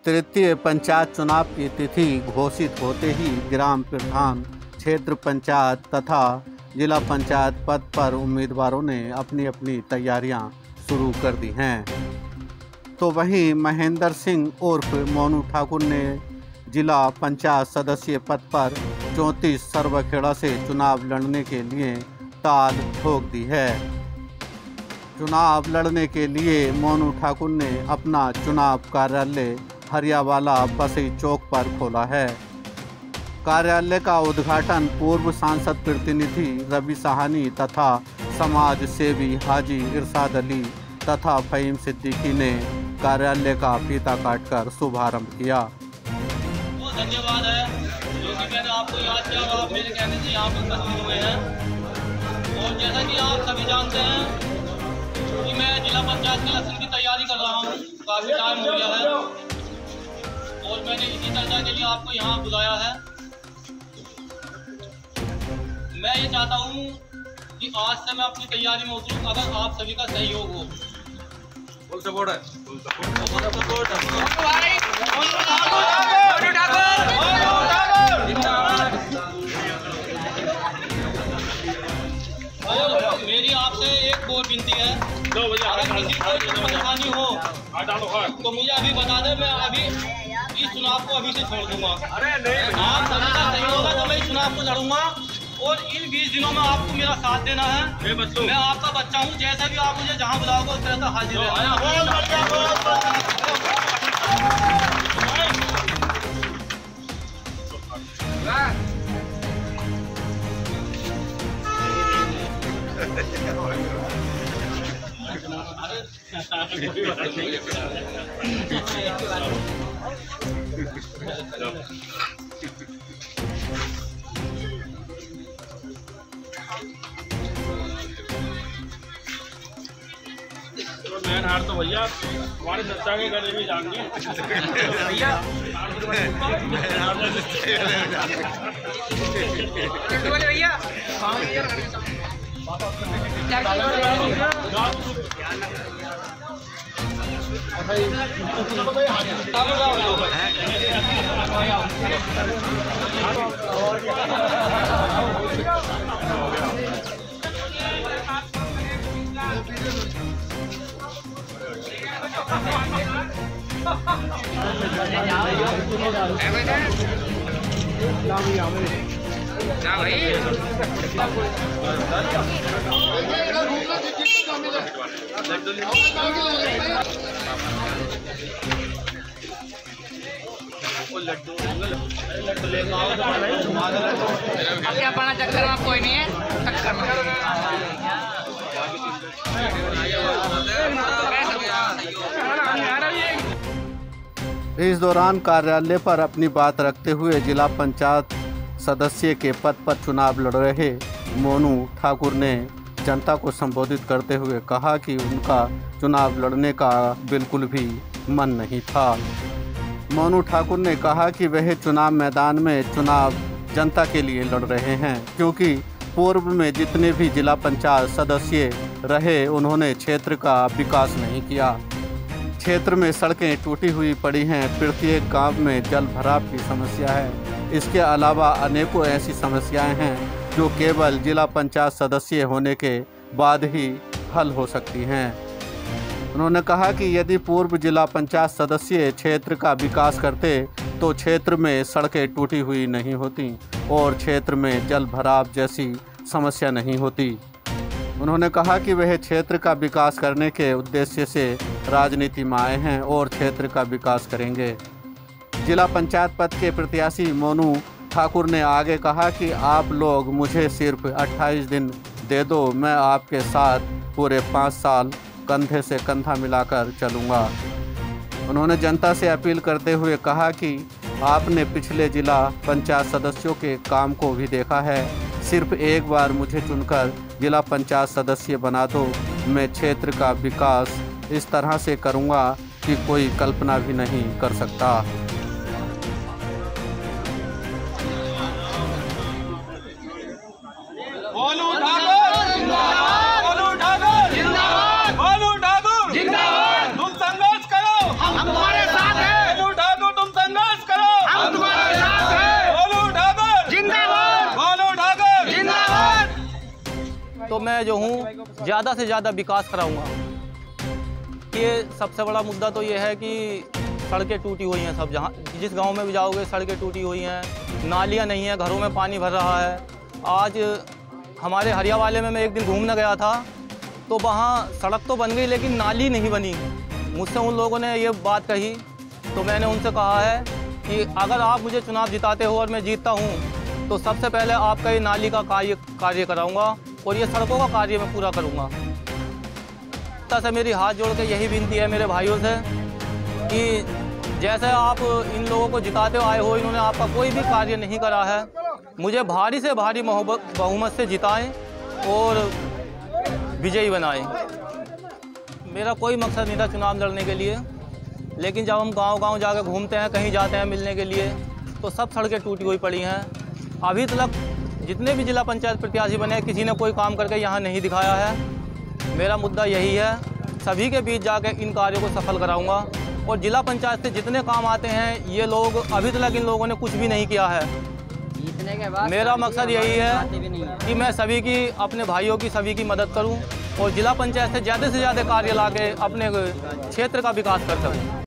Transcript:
तृतीय पंचायत चुनाव की तिथि घोषित होते ही ग्राम प्रधान, क्षेत्र पंचायत तथा जिला पंचायत पद पर उम्मीदवारों ने अपनी अपनी तैयारियां शुरू कर दी हैं। तो वहीं महेंद्र सिंह उर्फ मोनू ठाकुर ने जिला पंचायत सदस्य पद पर 34 सरवखेड़ा से चुनाव लड़ने के लिए ताल ठोक दी है। चुनाव लड़ने के लिए मोनू ठाकुर ने अपना चुनाव कार्यालय हरियावाला बसई चौक पर खोला है। कार्यालय का उद्घाटन पूर्व सांसद प्रतिनिधि रवि साहनी तथा समाज सेवी हाजी इरशाद अली तथा फहीम सिद्दीकी ने कार्यालय का फीता काटकर शुभारंभ किया। बहुत धन्यवाद है जो कि मैंने आपको याद किया और आप मेरे कहने से यहाँ पर उपस्थित हुए हैं। और जैसा कि आप सभी जानते हैं कि मैं जिला पंचायत के इलेक्शन की तैयारी कर रहा हूँ, काफ़ी टाइम हो गया है और मैंने इसी चर्चा के लिए आपको यहाँ बुलाया है। मैं ये चाहता हूँ कि आज से मैं अपनी तैयारी में उतरूँ अगर आप सभी का सहयोग हो। फुल सपोर्ट है, फुल सपोर्ट मेरी आपसे एक और विनती है, अगर किसी को परेशानी हो तो मुझे अभी बता दे, मैं अभी इस चुनाव को अभी से छोड़ दूंगा। आप सभी का सही होगा तो मैं इस चुनाव को लड़ूंगा और इन 20 दिनों में आपको मेरा साथ देना है। मैं आपका बच्चा हूँ, जैसा भी आप मुझे जहाँ बुलाओगे उस तरह से हाजिर मैन हार तो भैया हमारे चर्चा के गले भी जाएंगे भैया। क्या पाना चक्कर में कोई नहीं है, चक्कर में इस दौरान कार्यालय पर अपनी बात रखते हुए जिला पंचायत सदस्य के पद पर चुनाव लड़ रहे मोनू ठाकुर ने जनता को संबोधित करते हुए कहा कि उनका चुनाव लड़ने का बिल्कुल भी मन नहीं था। मोनू ठाकुर ने कहा कि वह चुनाव मैदान में चुनाव जनता के लिए लड़ रहे हैं, क्योंकि पूर्व में जितने भी जिला पंचायत सदस्य रहे उन्होंने क्षेत्र का विकास नहीं किया। क्षेत्र में सड़कें टूटी हुई पड़ी हैं, प्रत्येक गांव में जल भराव की समस्या है। इसके अलावा अनेकों ऐसी समस्याएं हैं जो केवल जिला पंचायत सदस्य होने के बाद ही हल हो सकती हैं। उन्होंने कहा कि यदि पूर्व जिला पंचायत सदस्य क्षेत्र का विकास करते तो क्षेत्र में सड़कें टूटी हुई नहीं होती और क्षेत्र में जल भराव जैसी समस्या नहीं होती। उन्होंने कहा कि वह क्षेत्र का विकास करने के उद्देश्य से राजनीति में आए हैं और क्षेत्र का विकास करेंगे। जिला पंचायत पद के प्रत्याशी मोनू ठाकुर ने आगे कहा कि आप लोग मुझे सिर्फ 28 दिन दे दो, मैं आपके साथ पूरे 5 साल कंधे से कंधा मिलाकर चलूँगा। उन्होंने जनता से अपील करते हुए कहा कि आपने पिछले जिला पंचायत सदस्यों के काम को भी देखा है, सिर्फ एक बार मुझे चुनकर जिला पंचायत सदस्य बना दो, मैं क्षेत्र का विकास इस तरह से करूँगा कि कोई कल्पना भी नहीं कर सकता। मोनू ठाकुर जिंदाबाद, मोनू ठाकुर जिंदाबाद, मोनू ठाकुर जिंदाबाद। तुम संघर्ष करो, हम तुम्हारे साथ हैं। मोनू ठाकुर तो मैं जो हूँ ज़्यादा से ज़्यादा विकास कराऊँगा। ये सबसे बड़ा मुद्दा तो ये है कि सड़कें टूटी हुई हैं सब, जहाँ जिस गांव में भी जाओगे सड़कें टूटी हुई हैं, नालियाँ नहीं हैं, घरों में पानी भर रहा है। आज हमारे हरियावाले में मैं एक दिन घूमने गया था तो वहाँ सड़क तो बन गई लेकिन नाली नहीं बनी। मुझसे उन लोगों ने ये बात कही तो मैंने उनसे कहा है कि अगर आप मुझे चुनाव जिताते हो और मैं जीतता हूँ तो सबसे पहले आपका ये नाली का कार्य कराऊँगा और ये सड़कों का कार्य मैं पूरा करूँगा। से मेरी हाथ जोड़ के यही विनती है मेरे भाइयों से कि जैसे आप इन लोगों को जिताते आए हो, इन्होंने आपका कोई भी कार्य नहीं करा है, मुझे भारी से भारी बहुमत से जिताएं और विजयी बनाएं। मेरा कोई मकसद नहीं था चुनाव लड़ने के लिए, लेकिन जब हम गांव-गांव जाकर घूमते हैं, कहीं जाते हैं मिलने के लिए, तो सब सड़कें टूटी हुई पड़ी हैं। अभी तक जितने भी जिला पंचायत प्रत्याशी बने किसी ने कोई काम करके यहाँ नहीं दिखाया है। मेरा मुद्दा यही है, सभी के बीच जाकर इन कार्यों को सफल कराऊंगा और जिला पंचायत से जितने काम आते हैं ये लोग अभी तक इन लोगों ने कुछ भी नहीं किया है। मेरा मकसद यही है कि मैं सभी की, अपने भाइयों की, सभी की मदद करूं और जिला पंचायत से ज़्यादा कार्य लाके अपने क्षेत्र का विकास कर सकूं।